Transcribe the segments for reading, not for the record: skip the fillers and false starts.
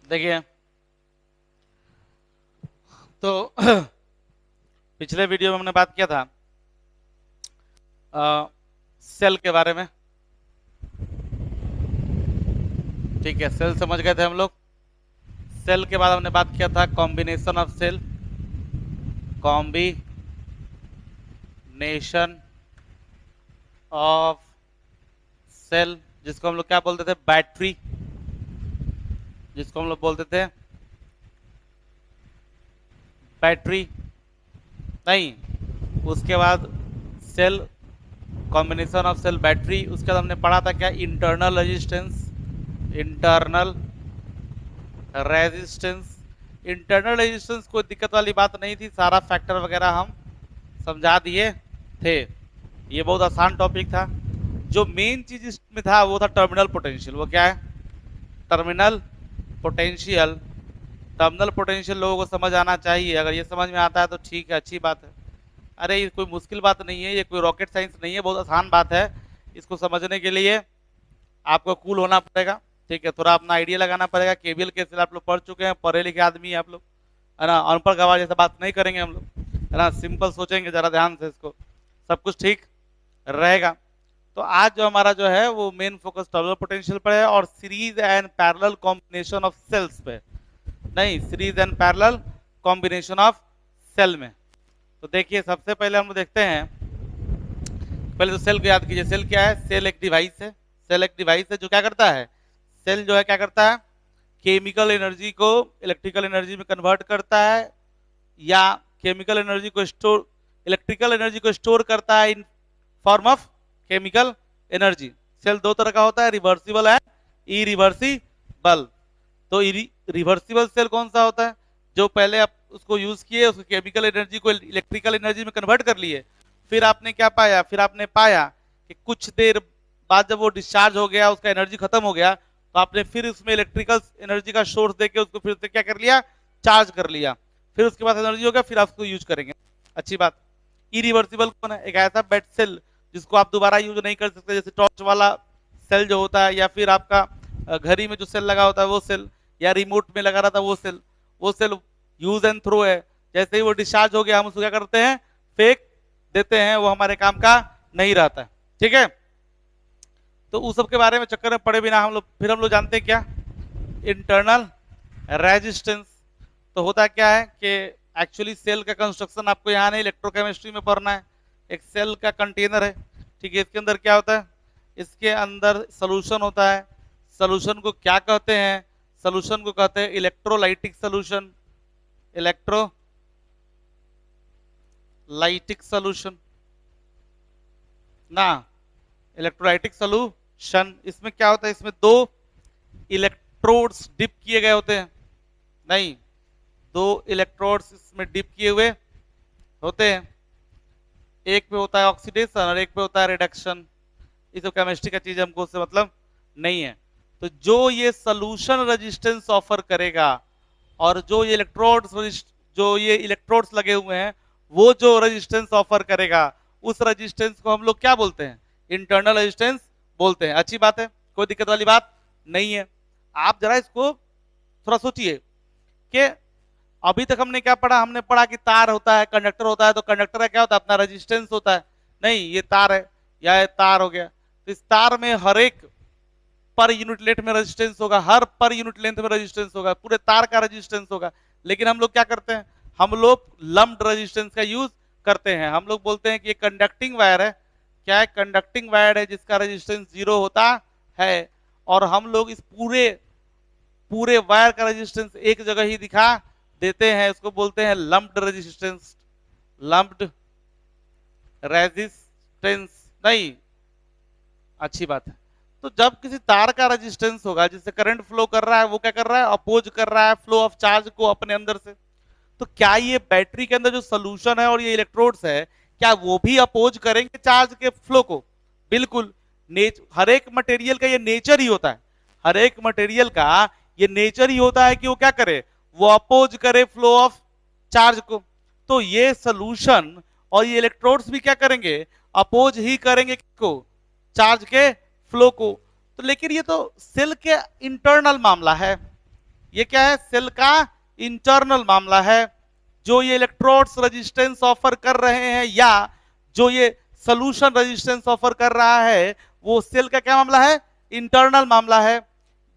देखिए, तो पिछले वीडियो में हमने बात किया था सेल के बारे में। ठीक है, सेल समझ गए थे हम लोग। सेल के बाद हमने बात किया था combination of cell, combination of cell, जिसको हम लोग क्या बोलते थे, बैटरी, जिसको हम लोग बोलते थे बैटरी। नहीं, उसके बाद cell, combination of cell, battery. उसके बाद हमने पढ़ा था क्या, internal resistance, internal resistance. Internal resistance कोई दिक्कत वाली बात नहीं थी, सारा फैक्टर वगैरह हम समझा दिए थे। ये बहुत आसान टॉपिक था। जो मेन चीज इसमें था वो था टर्मिनल पोटेंशियल। वो क्या है, टर्मिनल पोटेंशियल। टर्मिनल पोटेंशियल लोगों को समझ आना चाहिए। अगर ये समझ में आता है तो ठीक है, अच्छी बात है। अरे ये कोई मुश्किल बात नहीं है, ये कोई रॉकेट साइंस नहीं है, बहुत आसान बात है। इसको समझने के लिए आपको कूल होना पड़ेगा। ठीक है, थोड़ा अपना आइडिया लगाना पड़ेगा। केवीएल केसीएल आप लोग पढ़ चुके हैं, पढ़े लिखे आदमी आप लोग, है ना। अनपढ़ गवार जैसा बात नहीं करेंगे हम लोग, है ना। सिंपल सोचेंगे जरा ध्यान से, इसको सब कुछ ठीक रहेगा। तो आज जो हमारा जो है वो मेन फोकस टर्मिनल पोटेंशियल पर है और series and parallel combination of cells पे। नहीं, series and parallel combination of cell में। तो देखिए, सबसे पहले हम लोग देखते हैं, पहले तो सेल को याद कीजिए। सेल क्या है, सेल एक डिवाइस है। सेल एक डिवाइस है जो क्या करता है, सेल जो है क्या करता है, केमिकल एनर्जी को इलेक्ट्रिकल एनर्जी में कन्वर्ट करता है, या केमिकल एनर्जी को स्टोर, इलेक्ट्रिकल एनर्जी को स्टोर करता है in form of chemical energy. Cell दो तरह का होता है, रिवर्सिबल एंड इरिवर्सिबल। तो रिवर्सिबल सेल कौन सा होता है, जो पहले आप उसको यूज किए, उसको केमिकल एनर्जी को इलेक्ट्रिकल एनर्जी में कन्वर्ट कर लिए, फिर आपने क्या पाया, फिर आपने पाया कि कुछ देर बाद जब वो डिस्चार्ज हो गया, उसका एनर्जी खत्म हो गया, तो आपने फिर उसमें इलेक्ट्रिकल एनर्जी का सोर्स देके उसको फिर से क्या कर लिया, चार्ज कर लिया। फिर उसके बाद एनर्जी हो गया, फिर आप उसको यूज करेंगे। अच्छी बात। इरिवर्सिबल कौन है, एक ऐसा बेड सेल जिसको आप दोबारा यूज नहीं कर सकते, जैसे टॉर्च वाला सेल जो होता है, या फिर आपका घड़ी में जो सेल लगा होता है वो सेल, या रिमोट में लगा रहा था वो सेल यूज एंड थ्रो है। जैसे ही वो डिस्चार्ज हो गया, हम उसको क्या करते हैं, फेंक देते हैं, वो हमारे काम का नहीं रहता है। ठीक है, तो उस सब के बारे में चक्कर में पड़े बिना हम लोग, फिर हम लोग जानते हैं क्या, इंटरनल रेजिस्टेंस। तो होता क्या है कि एक्चुअली सेल का कंस्ट्रक्शन आपको यहाँ नहीं, इलेक्ट्रोकेमिस्ट्री में पढ़ना है। एक सेल का कंटेनर है, ठीक है, इसके अंदर क्या होता है, इसके अंदर सोल्यूशन होता है। सोल्यूशन को क्या कहते हैं, सोल्यूशन को कहते हैं इलेक्ट्रोलाइटिक सोल्यूशन, इलेक्ट्रोलाइटिक सोल्यूशन ना, इलेक्ट्रोलाइटिक सोल्यूशन। इसमें क्या होता है, इसमें दो इलेक्ट्रोड्स डिप किए गए होते हैं। नहीं, दो इलेक्ट्रोड्स इसमें डिप किए हुए होते हैं। एक पे होता है ऑक्सीडेशन और एक पे होता है रिडक्शन। इस केमिस्ट्री का चीज हमको उससे मतलब नहीं है। तो जो ये सोल्यूशन रेजिस्टेंस ऑफर करेगा, और जो ये इलेक्ट्रोड्स लगे हुए हैं, वो जो रेजिस्टेंस ऑफर करेगा, उस रेजिस्टेंस को हम लोग क्या बोलते हैं, इंटरनल रेजिस्टेंस बोलते हैं। अच्छी बात है, कोई दिक्कत वाली बात नहीं है। आप जरा इसको थोड़ा सोचिए कि अभी तक हमने क्या पढ़ा, हमने पढ़ा कि तार होता है, कंडक्टर होता है। तो कंडक्टर का क्या होता है, अपना रेजिस्टेंस होता है। नहीं, ये तार है या ये तार हो गया, तो इस तार में हर एक पर यूनिट लेंथ में रेजिस्टेंस होगा, हर पर यूनिट लेंथ में रेजिस्टेंस होगा, पूरे तार का रेजिस्टेंस होगा। लेकिन हम लोग क्या करते हैं, हम लोग लम्प्ड रेजिस्टेंस का यूज करते हैं। हम लोग बोलते हैं कि ये कंडक्टिंग वायर है। क्या है, कंडक्टिंग वायर है जिसका रेजिस्टेंस 0 होता है। और हम लोग इस पूरे पूरे वायर का रेजिस्टेंस एक जगह ही दिखा देते हैं, उसको बोलते हैं लम्प्ड रेजिस्टेंस, लम्प्ड रेजिस्टेंस। नहीं, अच्छी बात है। तो जब किसी तार का रेजिस्टेंस होगा, जिससे करंट फ्लो कर रहा है, वो क्या कर रहा है, अपोज कर रहा है फ्लो ऑफ चार्ज को अपने अंदर से। तो क्या ये बैटरी के अंदर जो सोल्यूशन है और ये इलेक्ट्रोड्स है, क्या वो भी अपोज करेंगे चार्ज के फ्लो को? बिल्कुल। हर एक मटेरियल का ये नेचर ही होता है, हर एक मटेरियल का ये नेचर ही होता है कि वो क्या करे, वो अपोज करे फ्लो ऑफ चार्ज को। तो ये सोल्यूशन और ये इलेक्ट्रोड्स भी क्या करेंगे, अपोज ही करेंगे को, चार्ज के फ्लो को। तो लेकिन ये तो सेल के इंटरनल मामला है, ये क्या है, सेल का इंटरनल मामला है। जो ये इलेक्ट्रोड्स रेजिस्टेंस ऑफर कर रहे हैं या जो ये सोल्यूशन रेजिस्टेंस ऑफर कर रहा है वो सेल का क्या मामला है, इंटरनल मामला है।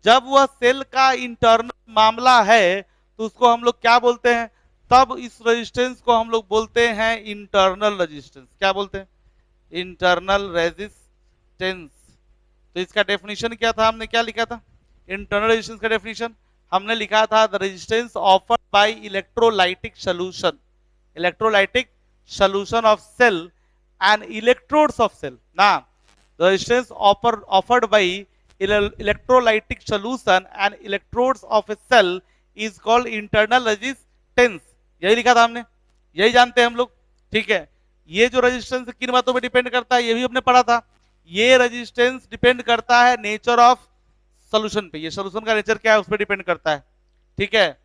जब वह सेल का इंटरनल मामला है तो उसको हम लोग क्या बोलते हैं, तब इस रेजिस्टेंस को हम लोग बोलते हैं इंटरनल रेजिस्टेंस। क्या बोलते हैं, इंटरनल रेजिस्टेंस। तो इसका डेफिनेशन क्या था, हमने क्या लिखा था, इंटरनल रेजिस्टेंस का डेफिनेशन हमने लिखा था the resistance offered by electrolytic solution, electrolytic solution of cell and electrodes of cell ना, the resistance offered by electrolytic solution and electrodes of a cell is called internal resistance। यही लिखा था हमने, यही जानते हैं हम लोग, ठीक है। ये जो रेजिस्टेंस किन बातों पे डिपेंड करता है ये भी हमने पढ़ा था। ये रेजिस्टेंस डिपेंड करता है नेचर ऑफ सोल्यूशन पे, ये सोल्यूशन का नेचर क्या है उस पर डिपेंड करता है, ठीक है।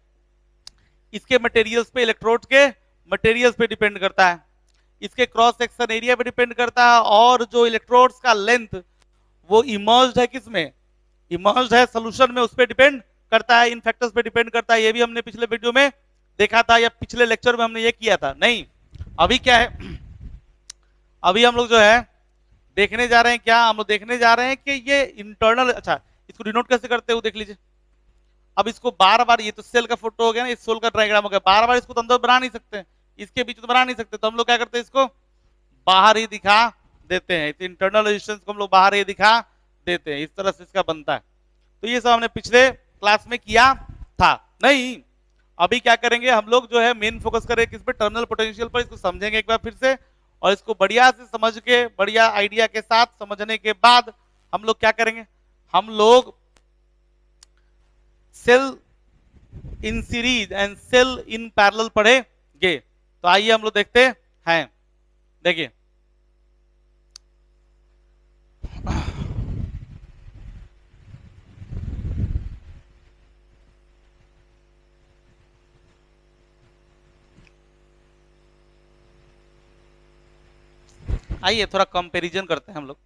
इसके मटेरियल्स पे, इलेक्ट्रोड के मटेरियल्स पे डिपेंड करता है, इसके क्रॉस सेक्शन एरिया पे डिपेंड करता है, और जो इलेक्ट्रोड्स का लेंथ वो इमर्ज्ड है किसमें, इमर्ज्ड है सॉल्यूशन में, उस पर डिपेंड करता है, इन फैक्टर्स पे डिपेंड करता है। ये भी हमने पिछले वीडियो में देखा था या पिछले लेक्चर में हमने ये किया था। नहीं, अभी क्या है, अभी हम लोग जो है देखने जा रहे हैं, क्या हम लोग देखने जा रहे हैं कि ये इंटरनल, अच्छा इसको डिनोट कैसे करते हो देख लीजिए। अब इसको बार बार, ये तो सेल का फोटो हो गया ना, इस सोल का डायग्राम हो गया, बार बार इसको तो अंदर बना नहीं सकते, इसके बीच में बना नहीं सकते, तो हम लोग क्या करते हैं, इसको बाहर ही दिखा देते हैं, इस इंटरनल रेजिस्टेंस को हम लोग बाहर ही दिखा देते हैं, इस तरह से इसका बनता है। तो ये सब हमने पिछले क्लास में किया था। नहीं, अभी क्या करेंगे हम लोग जो है मेन फोकस करें किस पे, टर्मिनल पोटेंशियल पर। इसको समझेंगे एक बार फिर से, और इसको बढ़िया से समझ के, बढ़िया आइडिया के साथ समझने के बाद हम लोग क्या करेंगे, हम लोग cell in series and cell in parallel पढ़ेंगे। तो आइए हम लोग देखते हैं, देखिए आइए थोड़ा कंपैरिजन करते हैं हम लोग,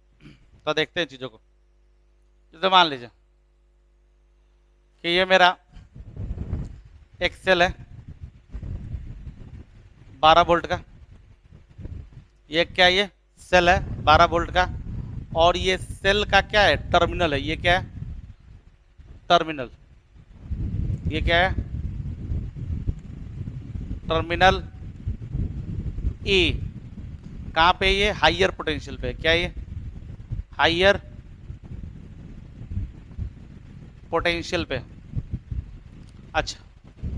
तो देखते हैं चीजों को। जैसे मान लीजिए कि ये मेरा एक सेल है 12 वोल्ट का, ये क्या, ये सेल है 12 वोल्ट का, और ये सेल का क्या है, टर्मिनल है, ये क्या है, टर्मिनल, ये क्या है, टर्मिनल ए। कहां पे, ये हाइयर पोटेंशियल पे, क्या ये हाइयर पोटेंशियल पे। अच्छा,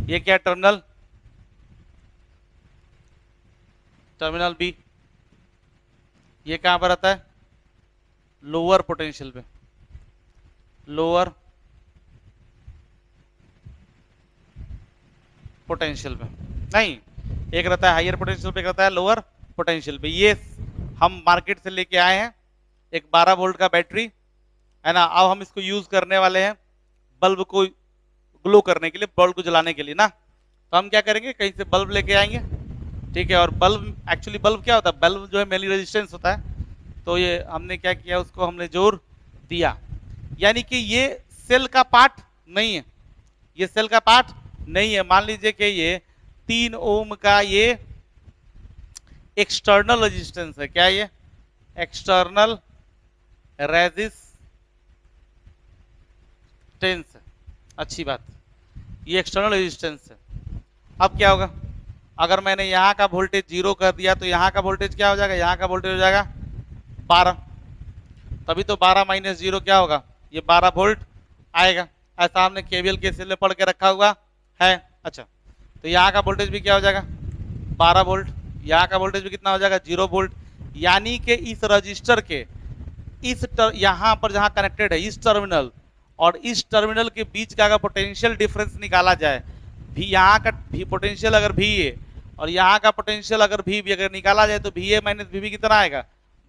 ये क्या, टर्मिनल, टर्मिनल बी, ये कहां पर आता है, लोअर पोटेंशियल पे, लोअर पोटेंशियल पे। नहीं, एक रहता है हाइयर पोटेंशियल पे, एक रहता है लोअर पोटेंशियल पे। ये हम मार्केट से लेके आए हैं एक 12 वोल्ट का बैटरी है ना, अब हम इसको यूज करने वाले हैं बल्ब को ग्लो करने के लिए, बल्ब को जलाने के लिए ना। तो हम क्या करेंगे, कहीं से बल्ब लेके आएंगे, ठीक है। और बल्ब, एक्चुअली बल्ब क्या होता है, बल्ब जो है मेनली रेजिस्टेंस होता है, तो ये हमने क्या किया, उसको हमने जोर दिया, यानी कि ये सेल का पार्ट नहीं है, ये सेल का पार्ट नहीं है। मान लीजिए कि ये 3 ओम का ये एक्सटर्नल रेजिस्टेंस है, क्या ये एक्सटर्नल रेजिस्टेंस है, अच्छी बात, ये एक्सटर्नल रेजिस्टेंस है। अब क्या होगा, अगर मैंने यहाँ का वोल्टेज 0 कर दिया तो यहाँ का वोल्टेज क्या हो जाएगा, यहाँ का वोल्टेज हो जाएगा 12, तभी तो 12 माइनस 0 क्या होगा, ये 12 वोल्ट आएगा। ऐसा हमने केवीएल के सेल में पढ़ के रखा हुआ है। अच्छा, तो यहाँ का वोल्टेज भी क्या हो जाएगा 12 वोल्ट, यहाँ का वोल्टेज भी कितना हो जाएगा 0 वोल्ट, यानी कि इस रजिस्टर के इस यहाँ पर जहाँ कनेक्टेड है इस टर्मिनल और इस टर्मिनल के बीच का अगर पोटेंशियल डिफरेंस निकाला जाए, भी यहाँ का भी पोटेंशियल अगर भी है और यहाँ का पोटेंशियल अगर भी अगर निकाला जाए तो भी ए माइनस भी कितना आएगा,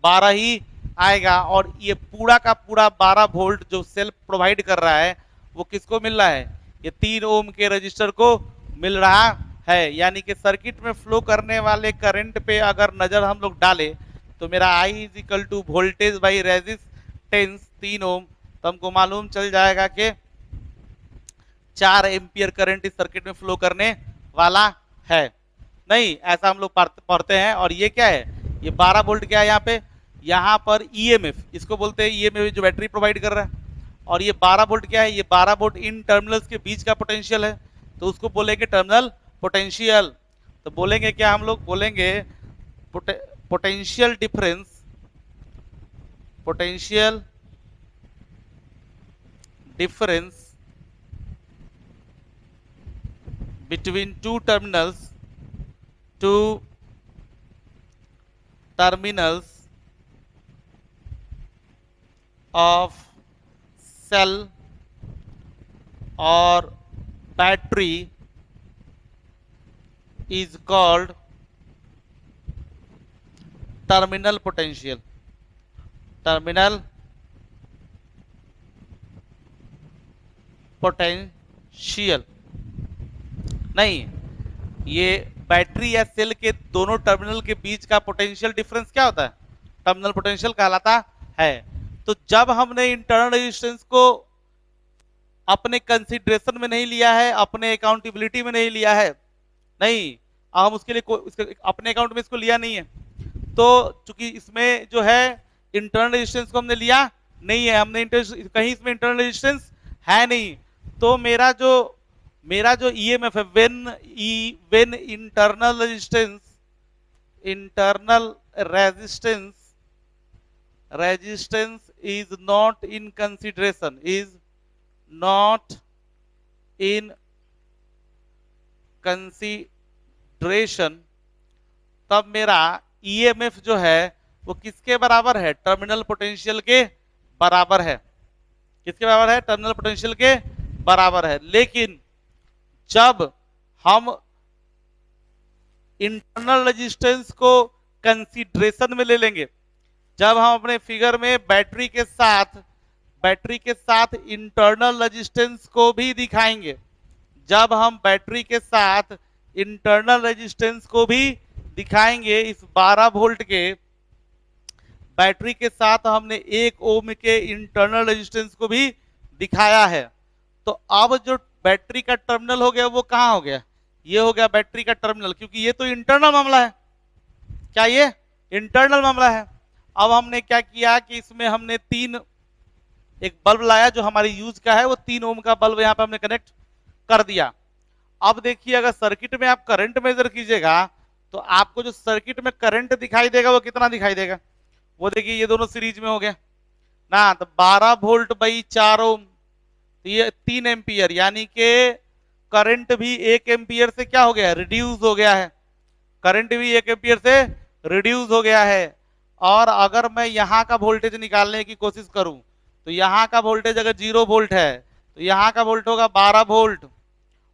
12 ही आएगा। और ये पूरा का पूरा 12 वोल्ट जो सेल प्रोवाइड कर रहा है वो किसको मिल रहा है, ये 3 ओम के रजिस्टर को मिल रहा है। यानी कि सर्किट में फ्लो करने वाले करंट पे अगर नजर हम लोग डालें तो मेरा I is equal to voltage by resistance 3 ohm, तो हमको मालूम चल जाएगा कि 4 एम्पियर करंट इस सर्किट में फ्लो करने वाला है। नहीं, ऐसा हम लोग पढ़ते हैं। और ये क्या है, ये 12 वोल्ट क्या है यहाँ पे, यहाँ पर ईएमएफ, इसको बोलते हैं ईएमएफ जो बैटरी प्रोवाइड कर रहा है। और ये 12 वोल्ट क्या है, ये 12 वोल्ट इन टर्मिनल्स के बीच का पोटेंशियल है, तो उसको बोलेंगे टर्मिनल पोटेंशियल। तो बोलेंगे क्या, हम लोग बोलेंगे potential difference, potential difference between two terminals of cell or battery is called terminal potential, terminal potential। नहीं, ये बैटरी या सेल के दोनों टर्मिनल के बीच का पोटेंशियल डिफरेंस क्या होता है, टर्मिनल पोटेंशियल कहलाता है। तो जब हमने इंटरनल रेजिस्टेंस को अपने कंसीडरेशन में नहीं लिया है, अपने अकाउंटेबिलिटी में नहीं लिया है, नहीं, हम उसके लिए अपने अकाउंट में इसको लिया नहीं है, तो चूंकि इसमें जो है इंटरनल रेजिस्टेंस को हमने लिया नहीं है, हमने कहीं इसमें इंटरनल रेजिस्टेंस है नहीं, तो मेरा जो ईएमएफ है when internal resistance is not in consideration, is not in consideration, तब मेरा ईएमएफ जो है वो किसके बराबर है, टर्मिनल पोटेंशियल के बराबर है। किसके बराबर है, टर्मिनल पोटेंशियल के बराबर है। लेकिन जब हम इंटरनल रेजिस्टेंस को कंसीडरेशन में ले लेंगे, जब हम अपने फिगर में बैटरी के साथ इंटरनल रेजिस्टेंस को भी दिखाएंगे, जब हम बैटरी के साथ इंटरनल रेजिस्टेंस को भी दिखाएंगे, इस 12 वोल्ट के बैटरी के साथ हमने 1 ओम के इंटरनल रेजिस्टेंस को भी दिखाया है, तो अब जो बैटरी का टर्मिनल हो गया वो कहां हो गया, ये हो गया बैटरी का टर्मिनल, क्योंकि ये तो इंटरनल मामला है। क्या ये इंटरनल मामला है। अब हमने क्या किया कि इसमें हमने एक बल्ब लाया जो हमारी यूज का है, वो 3 ओम का बल्ब यहां पे हमने कनेक्ट कर दिया। अब देखिए, अगर सर्किट में आप करंट मेजर कीजिएगा तो आपको जो सर्किट में करंट दिखाई देगा वो कितना दिखाई देगा, वो देखिए ये दोनों सीरीज में हो गया ना, तो 12 वोल्ट बाई 4 ओम, तो ये 3 एम्पियर, यानी कि करंट भी 1 एम्पियर से क्या हो गया, रिड्यूस हो गया है, करंट भी 1 एम्पियर से रिड्यूस हो गया है। और अगर मैं यहां का वोल्टेज निकालने की कोशिश करूं तो यहां का वोल्टेज अगर 0 वोल्ट है तो यहां का वोल्ट होगा 12 वोल्ट,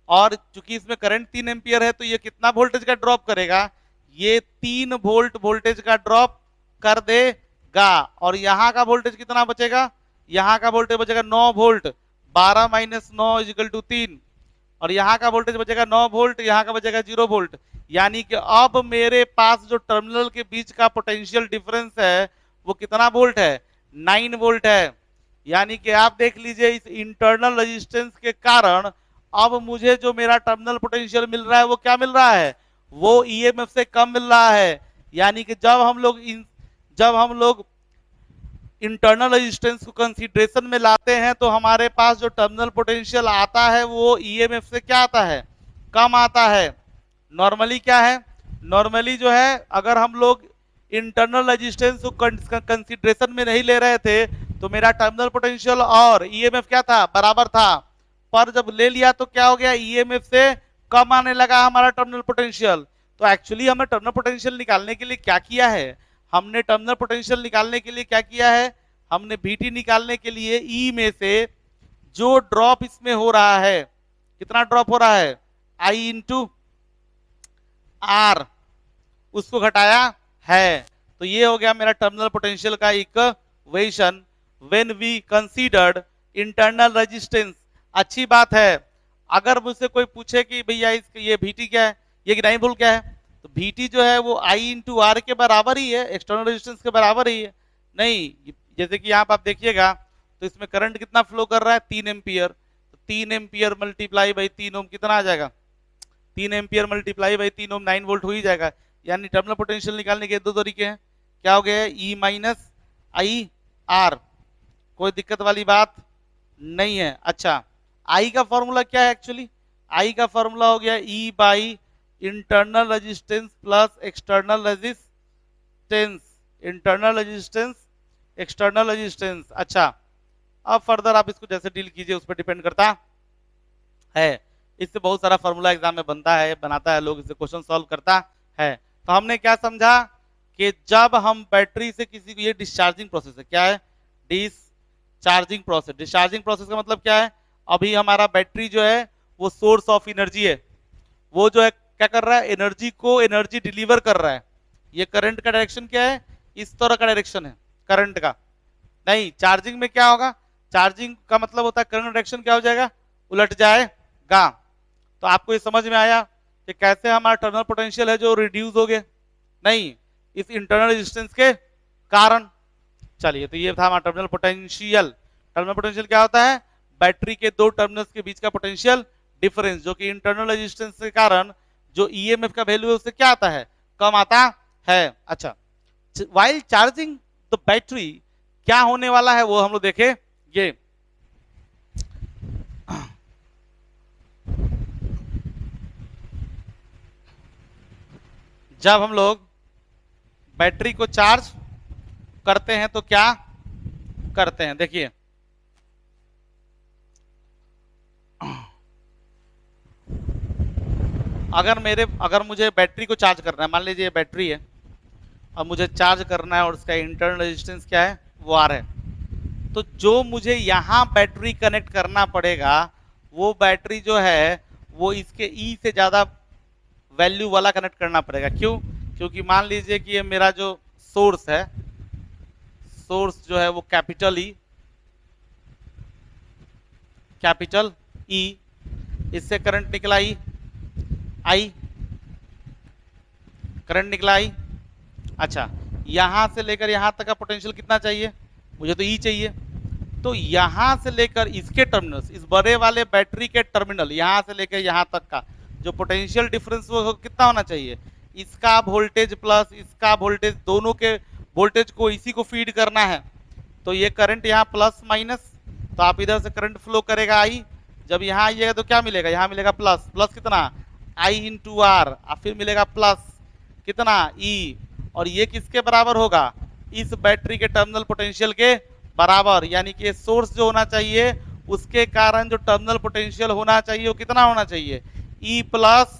और चूंकि इसमें करंट 3 एम्पियर है तो ये कितना वोल्टेज का ड्रॉप करेगा, ये 3 वोल्ट वोल्टेज का ड्रॉप कर देगा। और यहां का वोल्टेज कितना बचेगा, यहां का वोल्टेज बचेगा 9 वोल्ट, 12 माइनस 9 इजिकल टू 3, और यहां का वोल्टेज बचेगा 9 वोल्ट, यहां का बचेगा 0 वोल्ट। यानी कि अब मेरे पास जो टर्मिनल के बीच का पोटेंशियल डिफरेंस है वो कितना वोल्ट है, 9 वोल्ट है। यानी कि आप देख लीजिए, इस इंटरनल रेजिस्टेंस के कारण अब मुझे जो मेरा टर्मिनल पोटेंशियल मिल रहा है वो क्या मिल रहा है, वो ईएमएफ से कम मिल रहा है। यानी कि जब हम लोग इंटरनल रेजिस्टेंस को कंसीडरेशन में लाते हैं तो हमारे पास जो टर्मिनल पोटेंशियल आता है वो ईएमएफ से क्या आता है, कम आता है। नॉर्मली क्या है, नॉर्मली जो है अगर हम लोग इंटरनल रेजिस्टेंस को कंसीडरेशन में नहीं ले रहे थे तो मेरा टर्मिनल पोटेंशियल और ईएमएफ क्या था, बराबर था। पर जब ले लिया तो क्या हो गया, ईएमएफ से कम आने लगा हमारा टर्मिनल पोटेंशियल। तो एक्चुअली हमने टर्मिनल पोटेंशियल निकालने के लिए क्या किया है, हमने टर्मिनल पोटेंशियल निकालने के लिए क्या किया है, हमने VT निकालने के लिए ई में से जो ड्रॉप इसमें हो रहा है, कितना ड्रॉप हो रहा है, I इंटू आर, उसको घटाया है। तो ये हो गया मेरा टर्मिनल पोटेंशियल का equation when we considered internal resistance. अच्छी बात है, अगर मुझसे कोई पूछे कि भैया ये VT क्या है, ये कि 9 वोल्ट क्या है, तो VT जो है वो I इंटू आर के बराबर ही है, एक्सटर्नल रेजिस्टेंस के बराबर ही है। नहीं, जैसे कि यहाँ पर आप देखिएगा तो इसमें करंट कितना फ्लो कर रहा है, 3 एम्पियर, तो 3 एम्पियर मल्टीप्लाई बाई 3 ओम कितना आ जाएगा? 3 ampere multiply by 3 ohm 9 volt हो ही जाएगा। यानी टर्मिनल पोटेंशियल निकालने के दो तरीके हैं। क्या हो गया? E minus I R. कोई दिक्कत वाली बात नहीं है। अच्छा, आई का फॉर्मूला क्या है एक्चुअली? आई का फॉर्मूला हो गया E by internal resistance plus external resistance. Internal resistance, external resistance. अच्छा, अब फर्दर आप इसको जैसे डील कीजिए उस पर डिपेंड करता है। इससे बहुत सारा फॉर्मूला एग्जाम में बनता है, बनाता है, लोग इससे क्वेश्चन सॉल्व करता है। तो हमने क्या समझा कि जब हम बैटरी से किसी को, ये डिस्चार्जिंग प्रोसेस है। क्या है? Discharging process. डिस्चार्जिंग प्रोसेस का मतलब क्या है? अभी हमारा बैटरी जो है वो सोर्स ऑफ एनर्जी है, वो जो है क्या कर रहा है? एनर्जी को एनर्जी डिलीवर कर रहा है। ये करंट का डायरेक्शन क्या है? इस तरह का डायरेक्शन है करंट का। नहीं, चार्जिंग में क्या होगा? चार्जिंग का मतलब होता है करंट डायरेक्शन क्या हो जाएगा? उलट जाएगा। तो आपको ये समझ में आया कि कैसे हमारा टर्मिनल पोटेंशियल है जो रिड्यूस हो गया? नहीं, इस इंटरनल रेजिस्टेंस के कारण। चलिए, तो ये था हमारा टर्मिनल पोटेंशियल। टर्मिनल पोटेंशियल क्या होता है? बैटरी के दो टर्मिनल्स के बीच का पोटेंशियल डिफरेंस, जो कि इंटरनल रेजिस्टेंस के कारण जो ईएमएफ का वैल्यू है उससे क्या आता है? कम आता है। अच्छा, व्हाइल चार्जिंग द बैटरी क्या होने वाला है वो हम लोग देखें। ये जब हम लोग बैटरी को चार्ज करते हैं तो क्या करते हैं? देखिए, अगर मुझे बैटरी को चार्ज करना है, मान लीजिए ये बैटरी है, अब मुझे चार्ज करना है और उसका इंटरनल रेजिस्टेंस क्या है? वो आर है। तो जो मुझे यहां बैटरी कनेक्ट करना पड़ेगा वो बैटरी जो है वो इसके ई से ज्यादा वैल्यू वाला कनेक्ट करना पड़ेगा। क्यों? क्योंकि मान लीजिए कि ये मेरा जो सोर्स है, सोर्स जो है वो कैपिटल ई, इससे करंट निकला आई, करंट निकला आई। अच्छा, यहां से लेकर यहां तक का पोटेंशियल कितना चाहिए? मुझे तो ई चाहिए। तो यहां से लेकर इसके टर्मिनल्स, इस बड़े वाले बैटरी के टर्मिनल, यहां से लेकर यहां तक का जो पोटेंशियल डिफरेंस वो कितना होना चाहिए? इसका वोल्टेज प्लस इसका वोल्टेज, दोनों के वोल्टेज को इसी को फीड करना है। तो ये करंट यहाँ प्लस माइनस, तो आप इधर से करंट फ्लो करेगा आई, जब यहाँ आइएगा तो क्या मिलेगा? यहाँ मिलेगा प्लस, प्लस कितना? आई इंटू आर, फिर मिलेगा प्लस कितना? ई। और ये किसके बराबर होगा? इस बैटरी के टर्मिनल पोटेंशियल के बराबर। यानी कि सोर्स जो होना चाहिए उसके कारण जो टर्मिनल पोटेंशियल होना चाहिए वो कितना होना चाहिए? E plus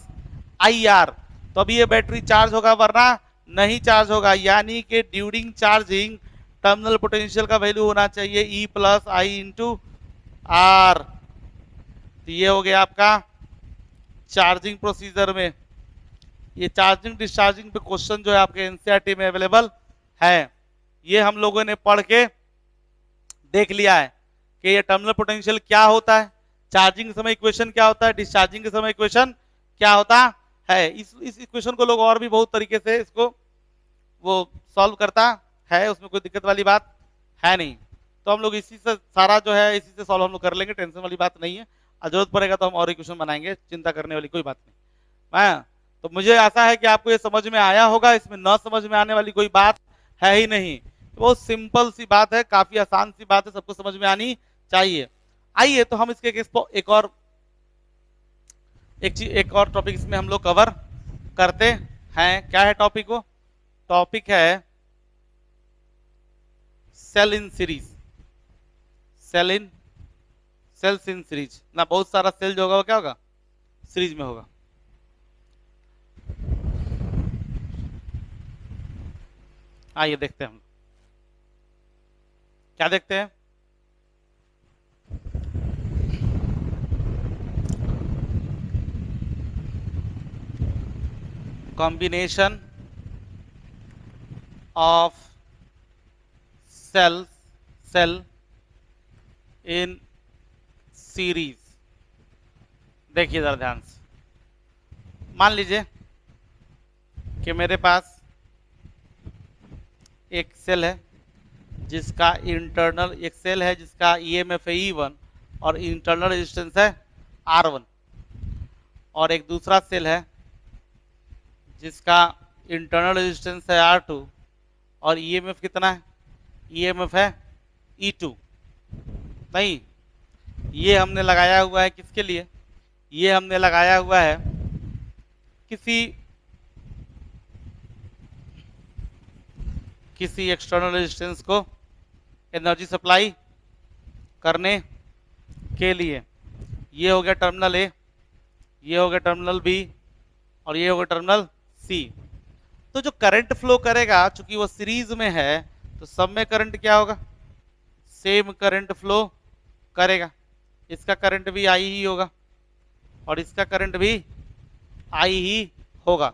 I R. तो अभी ये बैटरी चार्ज होगा, वरना नहीं चार्ज होगा। यानी कि ड्यूरिंग चार्जिंग टर्मिनल पोटेंशियल का वैल्यू होना चाहिए E plus I into R. तो ये हो गया आपका चार्जिंग प्रोसीजर में। ये चार्जिंग डिस्चार्जिंग पे क्वेश्चन जो है आपके एनसीईआरटी में अवेलेबल है। ये हम लोगों ने पढ़ के देख लिया है कि ये टर्मिनल पोटेंशियल क्या होता है, चार्जिंग के समय इक्वेशन क्या होता है, डिस्चार्जिंग के समय इक्वेशन क्या होता है। इस इक्वेशन को लोग और भी बहुत तरीके से इसको वो सॉल्व करता है, उसमें कोई दिक्कत वाली बात है नहीं। तो हम लोग इसी से सारा जो है इसी से सॉल्व हम लोग कर लेंगे, टेंशन वाली बात नहीं है। जरूरत पड़ेगा तो हम और इक्वेशन बनाएंगे, चिंता करने वाली कोई बात नहीं है। तो मुझे आशा है कि आपको ये समझ में आया होगा, इसमें न समझ में आने वाली कोई बात है ही नहीं। बहुत सिंपल सी बात है, काफी आसान सी बात है, सबको समझ में आनी चाहिए। आइए तो हम इसके एक और टॉपिक इसमें हम लोग कवर करते हैं। क्या है टॉपिक? वो टॉपिक है cell in series. Cells in series ना, बहुत सारा सेल जो होगा वो क्या होगा? सीरीज में होगा। आइए देखते हैं हम क्या देखते हैं। Combination of cell in series. देखिए जरा ध्यान से, मान लीजिए कि मेरे पास एक सेल है जिसका इंटरनल, एक सेल है जिसका ईएमएफ है E1 और इंटरनल रेजिस्टेंस है R1, और एक दूसरा सेल है जिसका इंटरनल रेजिस्टेंस है R2 और ईएमएफ कितना है, ईएमएफ है E2। नहीं, ये हमने लगाया हुआ है किसके लिए, ये हमने लगाया हुआ है किसी एक्सटर्नल रेजिस्टेंस को एनर्जी सप्लाई करने के लिए। ये हो गया टर्मिनल ए, ये हो गया टर्मिनल बी और ये हो गया टर्मिनल सी। तो जो करंट फ्लो करेगा, चूंकि वो सीरीज में है तो सब में करंट क्या होगा, सेम करंट फ्लो करेगा। इसका करंट भी आई ही होगा और इसका करंट भी आई ही होगा।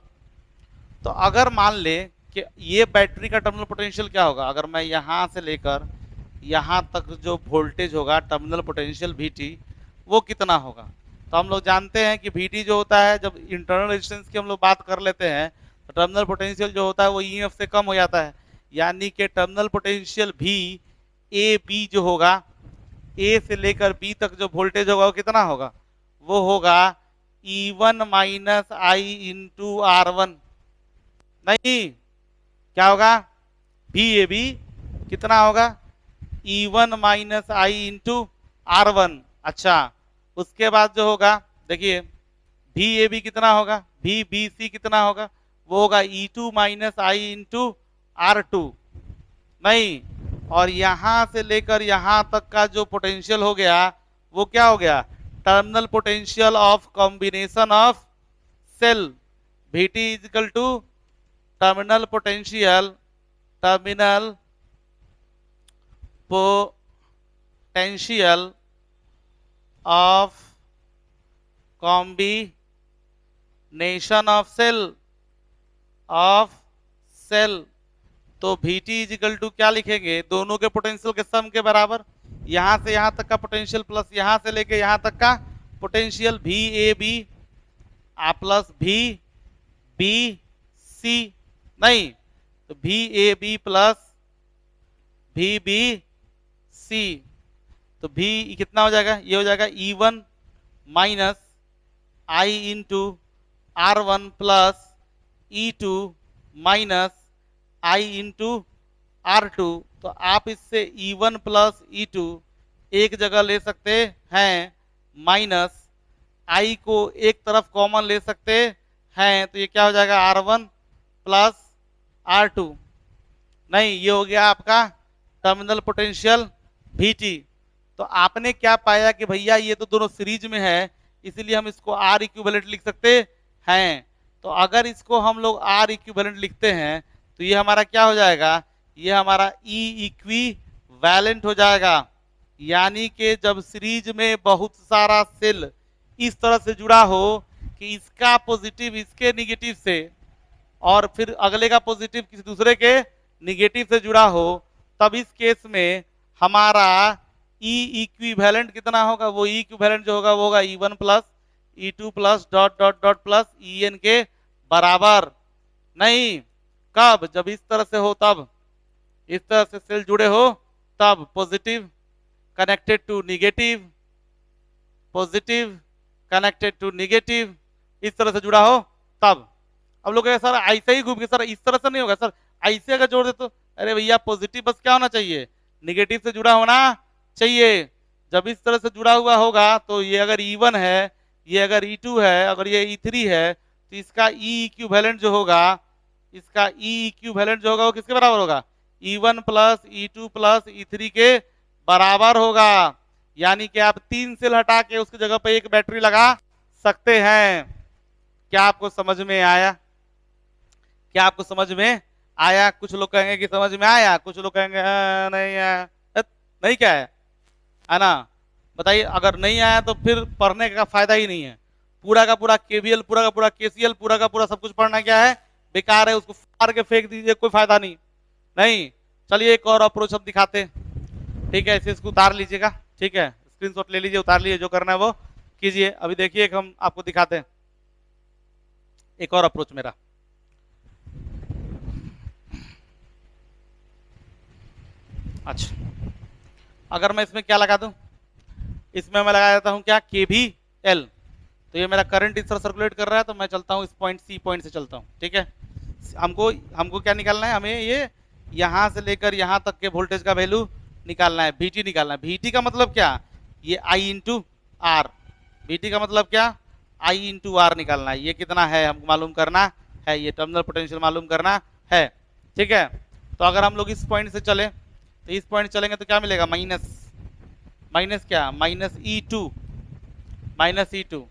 तो अगर मान ले कि ये बैटरी का टर्मिनल पोटेंशियल क्या होगा, अगर मैं यहां से लेकर यहां तक जो वोल्टेज होगा टर्मिनल पोटेंशियल Vt वो कितना होगा। तो हम लोग जानते हैं कि Vt जो होता है, जब इंटरनल रेजिस्टेंस की हम लोग बात कर लेते हैं तो टर्मिनल पोटेंशियल जो होता है वो ईएमएफ से कम हो जाता है, यानी कि terminal potential V A B जो होगा, ए से लेकर बी तक जो वोल्टेज होगा वो कितना होगा, वो होगा E1 minus I into R1। नहीं, क्या होगा, भी ए बी कितना होगा, E1 minus I into R1। अच्छा, उसके बाद जो होगा देखिए भी ए बी कितना होगा, भी बी सी कितना होगा, वो होगा E2 minus I into R2। नहीं, और यहां से लेकर यहां तक का जो पोटेंशियल हो गया वो क्या हो गया, terminal potential of combination of cell. Vt is equal to terminal potential of combination of cell. तो Vt इज इक्वल टू क्या लिखेंगे, दोनों के पोटेंशियल के सम के बराबर, यहां से यहां तक का पोटेंशियल प्लस यहां से लेके यहां तक का potential V A B plus V B C. नहीं, तो V A B plus V B C. तो भी कितना हो जाएगा, ये हो जाएगा E1 minus I into R1 plus E2 minus I into R2। तो आप इससे E1 प्लस E2 एक जगह ले सकते हैं, माइनस आई को एक तरफ कॉमन ले सकते हैं, तो ये क्या हो जाएगा R1 प्लस R2। नहीं, ये हो गया आपका टर्मिनल पोटेंशियल Vt। तो आपने क्या पाया कि भैया ये तो दोनों सीरीज में है, इसीलिए हम इसको R इक्विवेलेंट लिख सकते हैं। तो अगर इसको हम लोग R इक्विवेलेंट लिखते हैं तो ये हमारा क्या हो जाएगा, ये हमारा E इक्विवेलेंट हो जाएगा। यानी कि जब सीरीज में बहुत सारा सेल इस तरह से जुड़ा हो कि इसका पॉजिटिव इसके निगेटिव से और फिर अगले का पॉजिटिव किसी दूसरे के निगेटिव से जुड़ा हो, तब इस केस में हमारा E इक्विवेलेंट कितना होगा, वो E इक्विवेलेंट जो होगा वो होगा E1 plus E2 plus dot dot dot plus En के बराबर। नहीं, कब, जब इस तरह से हो, तब इस तरह से सेल जुड़े हो तब, positive connected to negative, positive connected to negative, इस तरह से जुड़ा हो तब। अब लोग सर ऐसे ही घूम के, सर इस तरह से नहीं होगा, सर ऐसे अगर जोड़ दे तो, अरे भैया पॉजिटिव बस क्या होना चाहिए, निगेटिव से जुड़ा होना चाहिए। जब इस तरह से जुड़ा हुआ होगा तो ये अगर E1 है, ये अगर E2 है, अगर ये E3 है, तो इसका E इक्विवेलेंट जो होगा, इसका E इक्विवेलेंट जो होगा वो किसके बराबर होगा, E1 plus E2 plus E3 के बराबर होगा। यानी कि आप 3 सेल हटा के उसकी जगह पे एक बैटरी लगा सकते हैं। क्या आपको समझ में आया, क्या आपको समझ में आया? कुछ लोग कहेंगे कि समझ में आया, कुछ लोग कहेंगे नहीं आया। नहीं क्या है ना, बताइए। अगर नहीं आया तो फिर पढ़ने का फायदा ही नहीं है। पूरा का पूरा केवीएल, पूरा का पूरा केसीएल, पूरा का पूरा सब कुछ पढ़ना क्या है, बेकार है, उसको फाड़ के फेंक दीजिए, कोई फायदा नहीं। नहीं, चलिए एक और अप्रोच हम दिखाते हैं। ठीक है, इसे इसको उतार लीजिएगा, ठीक है, स्क्रीनशॉट ले लीजिए, उतार लीजिए, जो करना है वो कीजिए। अभी देखिए हम आपको दिखाते हैं एक और अप्रोच मेरा। अच्छा, अगर मैं इसमें क्या लगा दूं, इसमें मैं लगा देता हूं क्या, के भी एल। तो ये मेरा करंट इस तरह सर्कुलेट कर रहा है, तो मैं चलता हूं इस पॉइंट सी पॉइंट से चलता हूं, ठीक है। हमको हमको क्या निकालना है, हमें ये यहां से लेकर यहां तक के वोल्टेज का वैल्यू निकालना है, वीटी निकालना है। वीटी का मतलब क्या, ये आई इंटू आर। वीटी का मतलब क्या, आई इंटू आर निकालना है। ये कितना है हमको मालूम करना है, ये टर्मिनल पोटेंशियल मालूम करना है, ठीक है। तो अगर हम लोग इस पॉइंट से चले, तो इस पॉइंट चलेंगे तो क्या मिलेगा, माइनस, माइनस क्या, minus E two, minus E two.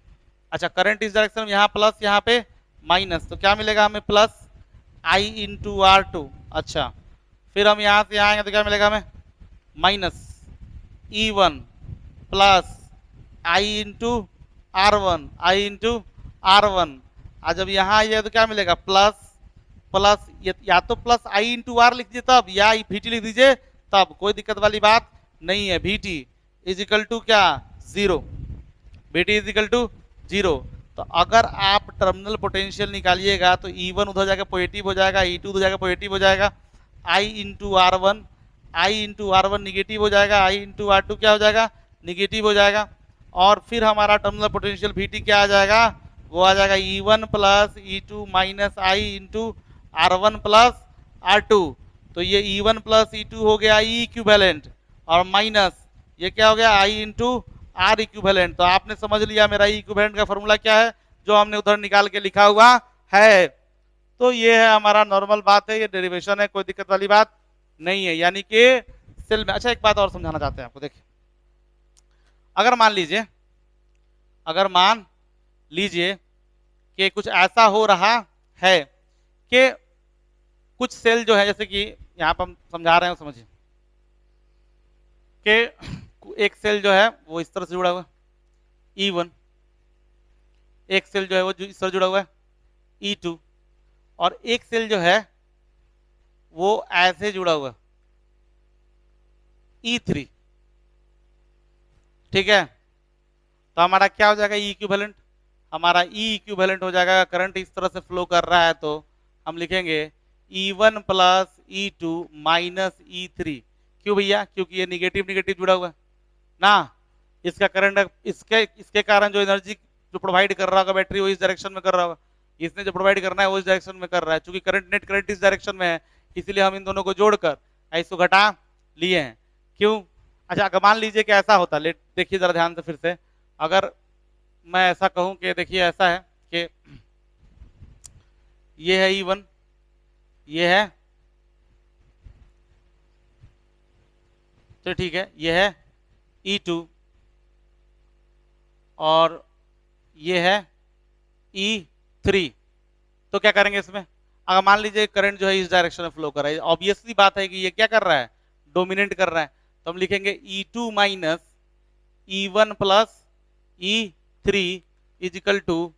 अच्छा, करंट इस डायरेक्शन में, यहाँ प्लस यहाँ पे माइनस, तो क्या मिलेगा हमें, plus I into R two. अच्छा, फिर हम यहाँ से यहाँ आएंगे तो क्या मिलेगा हमें, minus E one plus I into R one, I into R one. और जब यहाँ आइए तो क्या मिलेगा, प्लस प्लस, या तो प्लस आई इंटू आर लिख दीजिए तब, या वीटी लिख दीजिए तब, कोई दिक्कत वाली बात नहीं है। वीटी इज इक्वल टू क्या, zero, VT is equal to zero. तो अगर आप टर्मिनल पोटेंशियल निकालिएगा तो ई वन उधर जाकर पॉजिटिव हो जाएगा, ई टू उधर जाकर पॉजिटिव हो जाएगा, I into R one, I into R one negative हो जाएगा, आई इंटू आर टू क्या हो जाएगा, निगेटिव हो जाएगा। और फिर हमारा टर्मिनल पोटेंशियल वीटी क्या आ जाएगा, वो आ जाएगा E one plus E two minus I into R one plus R two. तो ये E one plus E two हो गया ई इक्विवेलेंट, और माइनस ये क्या हो गया, आई इंटू आर इक्विवेलेंट। तो आपने समझ लिया मेरा ई इक्विवेलेंट का फॉर्मूला क्या है, जो हमने उधर निकाल के लिखा हुआ है। तो ये है हमारा नॉर्मल बात है, ये डेरिवेशन है, कोई दिक्कत वाली बात नहीं है। यानी कि सेल में, अच्छा एक बात और समझाना चाहते हैं आपको, देखिए अगर मान लीजिए, अगर मान लीजिए कि कुछ ऐसा हो रहा है कि कुछ सेल जो है, जैसे कि यहाँ पर हम समझा रहे हैं, समझिए कि एक सेल जो है वो इस तरह से जुड़ा हुआ है ई वन, एक सेल जो है वो इस तरह जुड़ा हुआ है ई टू, और एक सेल जो है वो ऐसे जुड़ा हुआ है ई थ्री, ठीक है। तो हमारा क्या हो जाएगा, ई इक्विवेलेंट, हमारा ई इक्विवेलेंट हो जाएगा। करंट इस तरह से फ्लो कर रहा है तो हम लिखेंगे E one plus E two minus E three. क्यों भैया, क्योंकि ये निगेटिव निगेटिव जुड़ा हुआ है ना, इसका करंट, इसके कारण जो एनर्जी जो प्रोवाइड कर रहा होगा बैटरी, वो इस डायरेक्शन में कर रहा होगा, इसने जो प्रोवाइड करना है वो इस डायरेक्शन में कर रहा है। चूंकि करंट, नेट करंट इस डायरेक्शन में है, इसलिए हम इन दोनों को जोड़कर इसको घटा लिए हैं। क्यों, अच्छा अगर मान लीजिए कि ऐसा होता, लेट देखिए जरा ध्यान से फिर से, अगर मैं ऐसा कहूं कि देखिए ऐसा है कि ये है ई वन, ये है, तो ठीक है, ये है ई टू, और ये है ई थ्री। तो क्या करेंगे इसमें, अगर मान लीजिए करंट जो है इस डायरेक्शन में फ्लो कर रहा है, ऑब्वियसली बात है कि ये क्या कर रहा है, डोमिनेट कर रहा है। तो हम लिखेंगे E two minus E one plus E three is equal to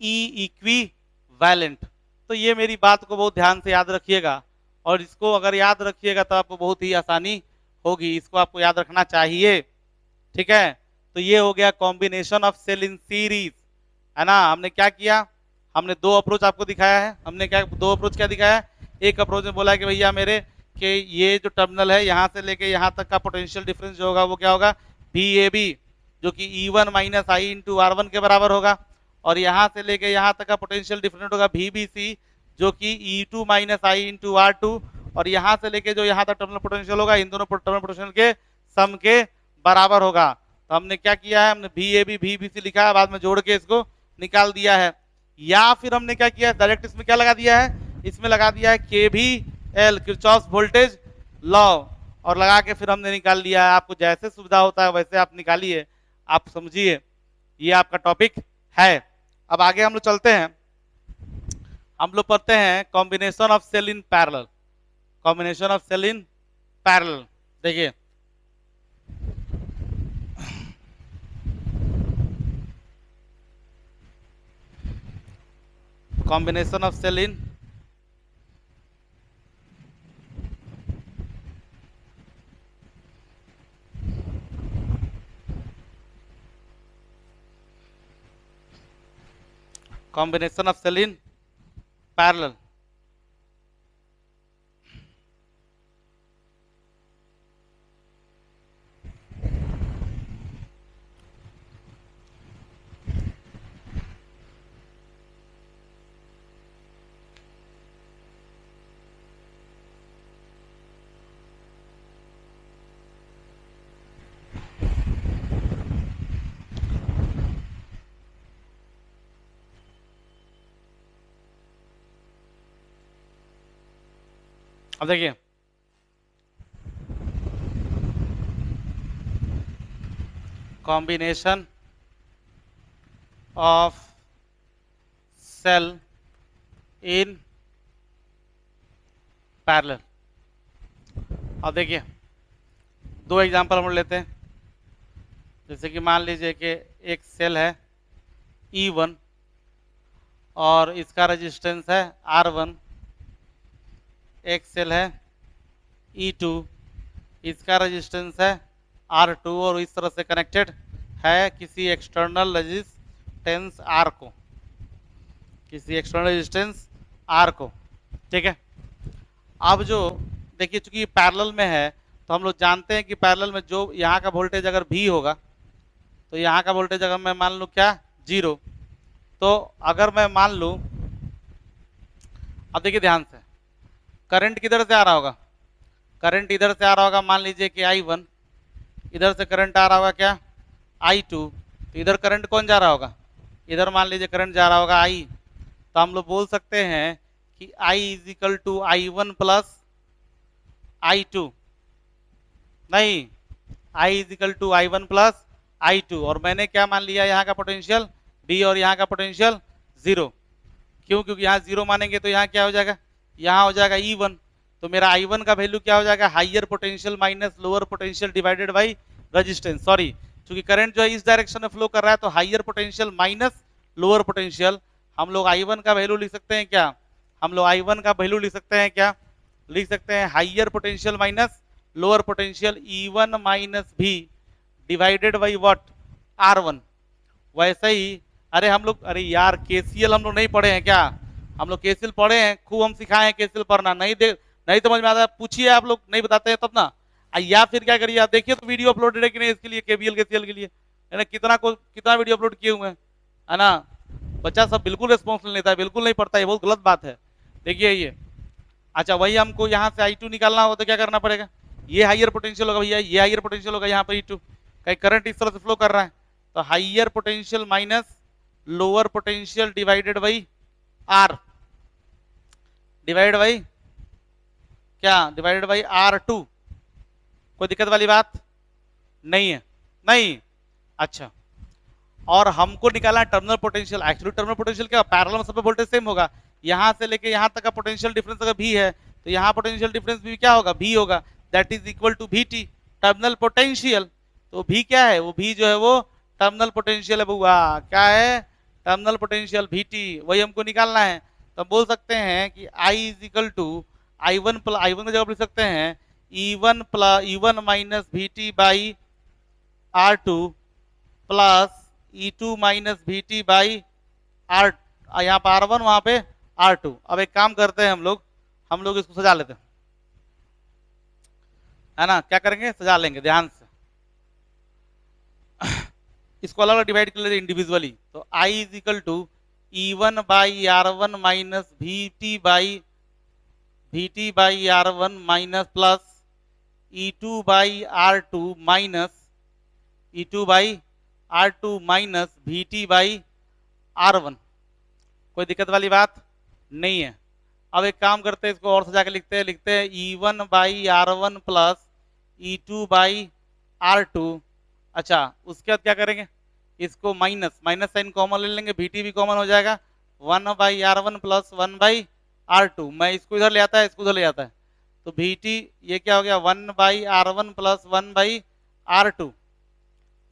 E equivalent. तो ये मेरी बात को बहुत ध्यान से याद रखिएगा, और इसको अगर याद रखिएगा तो आपको बहुत ही आसानी होगी, इसको आपको याद रखना चाहिए, ठीक है। तो ये हो गया combination of cell in series, है ना। हमने क्या किया, हमने दो अप्रोच आपको दिखाया है। हमने क्या, दो अप्रोच क्या दिखाया है, एक अप्रोच में बोला है कि भैया मेरे कि ये जो टर्मिनल है यहाँ से लेके यहाँ तक का पोटेंशियल डिफरेंस जो होगा वो क्या होगा, बी ए बी, जो कि E one minus I into R one के बराबर होगा, और यहाँ से लेके यहाँ तक का पोटेंशियल डिफरेंस होगा भी बी सी, जो कि E two minus I into R two, और यहाँ से लेके जो यहाँ तक टर्मिनल पोटेंशियल होगा इन दोनों टर्मिनल पोटेंशियल के सम के बराबर होगा। तो हमने क्या किया है, हमने भी ए बी सी लिखा है, बाद में जोड़ के इसको निकाल दिया है। या फिर हमने क्या किया, डायरेक्ट इसमें क्या लगा दिया है, इसमें लगा दिया है के भी एल, किरचॉफ वोल्टेज लॉ, और लगा के फिर हमने निकाल लिया है। आपको जैसे सुविधा होता है वैसे आप निकालिए, आप समझिए, ये आपका टॉपिक है। अब आगे हम लोग चलते हैं, हम लोग पढ़ते हैं combination of cell in parallel, combination of cell in parallel. देखिए combination of cell in combination of cell in parallel. अब देखिए combination of cell in parallel. अब देखिए दो एग्जांपल हम लेते हैं। जैसे कि मान लीजिए कि एक सेल है E1 और इसका रेजिस्टेंस है R1। एक सेल है E2, इसका रेजिस्टेंस है R2 और इस तरह से कनेक्टेड है किसी एक्सटर्नल रेजिस्टेंस R को, किसी एक्सटर्नल रेजिस्टेंस R को। ठीक है, अब जो देखिए चूंकि पैरेलल में है तो हम लोग जानते हैं कि पैरेलल में जो यहाँ का वोल्टेज अगर V होगा तो यहाँ का वोल्टेज अगर मैं मान लूँ क्या 0, तो अगर मैं मान लूँ, अब देखिए ध्यान से, करंट किधर से आ रहा होगा, करंट इधर से आ रहा होगा, मान लीजिए कि I1, इधर से करंट आ रहा होगा क्या I2, तो इधर करंट कौन जा रहा होगा, इधर मान लीजिए करंट जा रहा होगा I। तो हम लोग बोल सकते हैं कि I is equal to I1 plus I2, नहीं I is equal to I1 plus I2, और मैंने क्या मान लिया यहाँ का पोटेंशियल B और यहाँ का पोटेंशियल 0। क्यों, क्योंकि यहाँ 0 मानेंगे तो यहाँ क्या हो जाएगा, यहाँ हो जाएगा E1, तो मेरा I1 का वैल्यू क्या हो जाएगा, higher potential minus lower potential divided by resistance. Sorry, क्योंकि करंट जो है इस डायरेक्शन में फ्लो कर रहा है तो higher potential minus lower potential, हम लोग I1 का वैल्यू लिख सकते हैं क्या, हम लोग I1 का वैल्यू लिख सकते हैं क्या, लिख सकते हैं higher potential minus lower potential E1 minus V divided by what R1। वैसे ही अरे हम लोग, अरे यार KCL हम लोग नहीं पढ़े हैं क्या, हम लोग KCL पढ़े हैं, खूब हम सिखाए हैं KCL पढ़ना, नहीं समझ में आता पूछिए, आप लोग नहीं बताते हैं तब ना, या फिर क्या करिए आप देखिए तो वीडियो अपलोडेड है कि नहीं इसके लिए, KVL KCL के लिए, है ना, कितना वीडियो अपलोड किए हुए हैं, है ना। बच्चा सब बिल्कुल रिस्पॉन्स नहीं लेता है, बिल्कुल नहीं पढ़ता है, बहुत गलत बात है। देखिए ये, अच्छा वही हमको यहाँ से I2 निकालना हो तो क्या करना पड़ेगा, ये हाइयर पोटेंशियल होगा भैया, ये हाइयर पोटेंशियल होगा यहाँ पर E2, कहीं करंट इस तरह से फ्लो कर रहा है तो higher potential minus lower potential divided by R, divided by क्या, डिवाइडेड बाई R2। कोई दिक्कत वाली बात नहीं है, नहीं, अच्छा। और हमको निकालना terminal potential, actually terminal potential क्या, पैरेलल में सब पे वोल्टेज सेम होगा, यहाँ से लेके यहाँ तक का पोटेंशियल डिफरेंस अगर V है तो यहाँ पोटेंशियल डिफरेंस भी क्या होगा, V होगा, that is equal to VT terminal potential. तो V क्या है, वो V जो है वो टर्मिनल पोटेंशियल है बुआ, क्या है, टर्मिनल पोटेंशियल VT, वही हमको निकालना है। तो बोल सकते हैं कि I is equal to I1 plus, I1 की जगह लिख सकते हैं E1 plus E1 minus VT by R2 plus E2 minus VT by R, यहाँ पर R1 वहां पे R2। अब एक काम करते हैं हम लोग इसको सजा लेते हैं, है ना, क्या करेंगे, सजा लेंगे ध्यान से, इसको अलग अलग डिवाइड कर लेते इंडिविजुअली। तो I is equal to E1 by R1 minus VT by R1 minus plus E2 by R2 minus E2 by R2 minus VT by R1। कोई दिक्कत वाली बात नहीं है। अब एक काम करते हैं, इसको और सजा के लिखते हैं E1 by R1 plus E2 by R2। अच्छा उसके बाद क्या करेंगे, इसको माइनस साइन कॉमन ले लेंगे, VT भी कॉमन हो जाएगा, 1 by R1 plus 1 by R2, मैं इसको इधर ले आता है, इसको उधर ले आता है, तो VT ये क्या हो गया 1 by R1 plus 1 by R2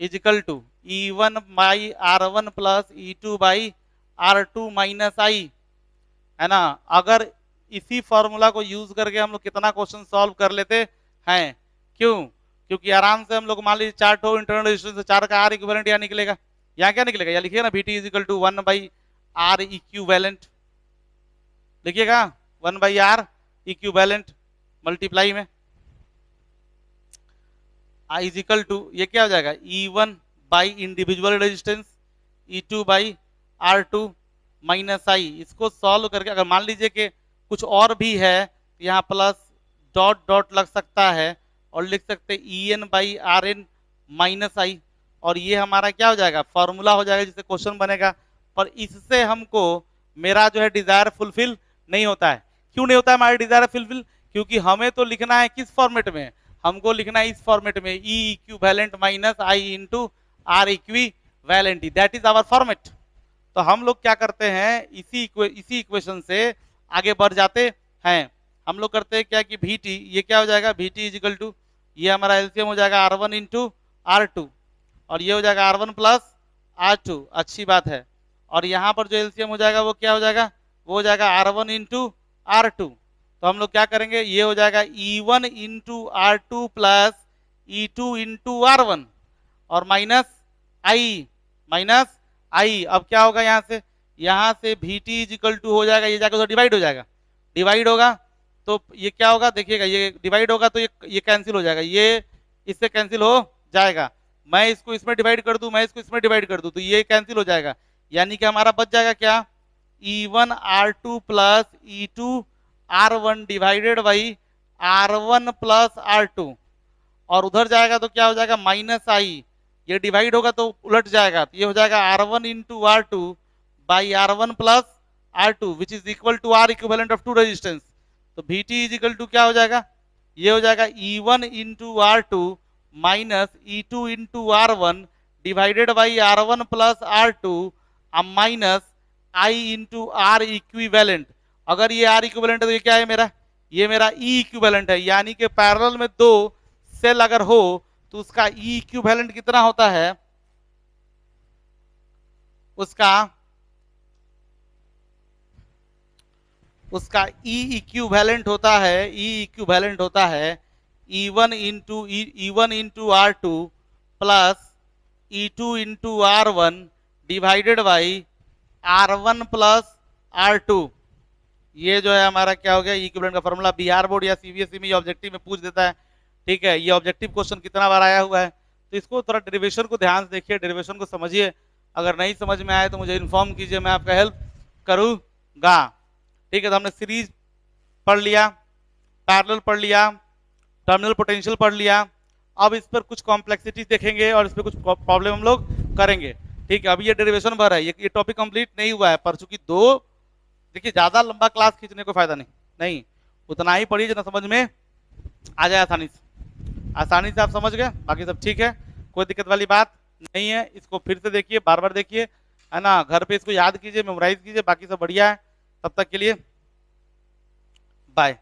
is equal to E1 by R1 plus E2 by R2 minus I, है ना। अगर इसी फॉर्मूला को यूज करके हम लोग कितना क्वेश्चन सॉल्व कर लेते हैं, क्यों, क्योंकि आराम से हम लोग मान लीजिए 4 ठो इंटरनल रेजिस्टेंस, 4 का R इक्विवेलेंट यहाँ निकलेगा, यहाँ क्या निकलेगा, यहाँ लिखिएगा ना VT is equal to 1 by R equivalent, लिखिएगा 1 बाई R इक्विवेलेंट मल्टीप्लाई में I इज इक्वल टू, ये क्या हो जाएगा E1 by individual resistance E2 by R2 minus I। इसको सॉल्व करके अगर मान लीजिए कि कुछ और भी है तो यहाँ प्लस डॉट डॉट लग सकता है और लिख सकते हैं EN by RN minus I, और ये हमारा क्या हो जाएगा, फॉर्मूला हो जाएगा जिससे क्वेश्चन बनेगा। पर इससे हमको मेरा जो है डिजायर फुलफिल नहीं होता है। क्यों नहीं होता है हमारा डिजायर फुलफिल, क्योंकि हमें तो लिखना है किस फॉर्मेट में, हमको लिखना है इस फॉर्मेट में, E equivalent minus I into R equivalent, that is our format. तो हम लोग क्या करते हैं, इसी इक्वेशन से आगे बढ़ जाते हैं। हम लोग करते हैं क्या कि वी टी, ये क्या हो जाएगा, वी टी इजिकल टू, ये हमारा एलसीएम हो जाएगा R one into R two, और ये हो जाएगा R one plus R two, अच्छी बात है। और यहाँ पर जो एलसीएम हो जाएगा वो क्या हो जाएगा, वो हो जाएगा R one into R two. तो हम लोग क्या करेंगे, ये हो जाएगा E one into R two plus E two into R one, और माइनस आई। अब क्या होगा यहाँ से V T is equal to हो जाएगा, ये जाकर डिवाइड हो जाएगा, डिवाइड होगा तो ये क्या होगा, देखिएगा ये डिवाइड होगा तो ये कैंसिल हो जाएगा, ये इससे कैंसिल हो जाएगा। मैं इसको इसमें डिवाइड कर दूं, मैं इसको इसमें डिवाइड कर दूं तो ये कैंसिल हो जाएगा, यानी कि हमारा बच जाएगा क्या, E one R two plus E two R one divided by R one plus R two, और उधर जाएगा तो क्या हो जाएगा माइनस आई, ये डिवाइड होगा तो उलट जाएगा, तो ये हो जाएगा R one into R two by R one plus R two which is equal to R equivalent of two resistance. तो V T is equal to क्या हो जाएगा, ये हो जाएगा E one into R two minus E two into R one divided by R one plus R two minus I into R equivalent. अगर ये are equivalent है तो ये क्या है मेरा, ये मेरा ई इक्विवेलेंट है, यानी कि पैरेलल में दो सेल अगर हो तो उसका ई इक्विवेलेंट कितना होता है, उसका ई इक्विवेलेंट होता है, ई इक्विवेलेंट होता है E one into R two plus E two into R one divided by R one plus R two. ये जो है हमारा क्या हो गया, इक्विवेलेंट का फॉर्मूला। बिहार बोर्ड या सीबीएसई में ये ऑब्जेक्टिव में पूछ देता है, ठीक है, ये ऑब्जेक्टिव क्वेश्चन कितना बार आया हुआ है, तो इसको थोड़ा डेरिवेशन को ध्यान से देखिए, डेरिवेशन को समझिए, अगर नहीं समझ में आए तो मुझे इन्फॉर्म कीजिए, मैं आपका हेल्प करूँगा, ठीक है। तो हमने सीरीज पढ़ लिया, पैरेलल पढ़ लिया, टर्मिनल पोटेंशियल पढ़ लिया, अब इस पर कुछ कॉम्प्लेक्सिटी देखेंगे और इस पर कुछ प्रॉब्लम हम लोग करेंगे, ठीक है। अभी ये डेरिवेशन भर है, ये टॉपिक कंप्लीट नहीं हुआ है, पर चूंकि दो, देखिए ज्यादा लंबा क्लास खींचने को फायदा नहीं, उतना ही पढ़िए जितना समझ में आ जाए, आसानी से आप समझ गए, बाकी सब ठीक है, कोई दिक्कत वाली बात नहीं है। इसको फिर से देखिए, बार बार देखिए, है ना, घर पे इसको याद कीजिए, मेमोराइज कीजिए, बाकी सब बढ़िया है। तब तक के लिए बाय।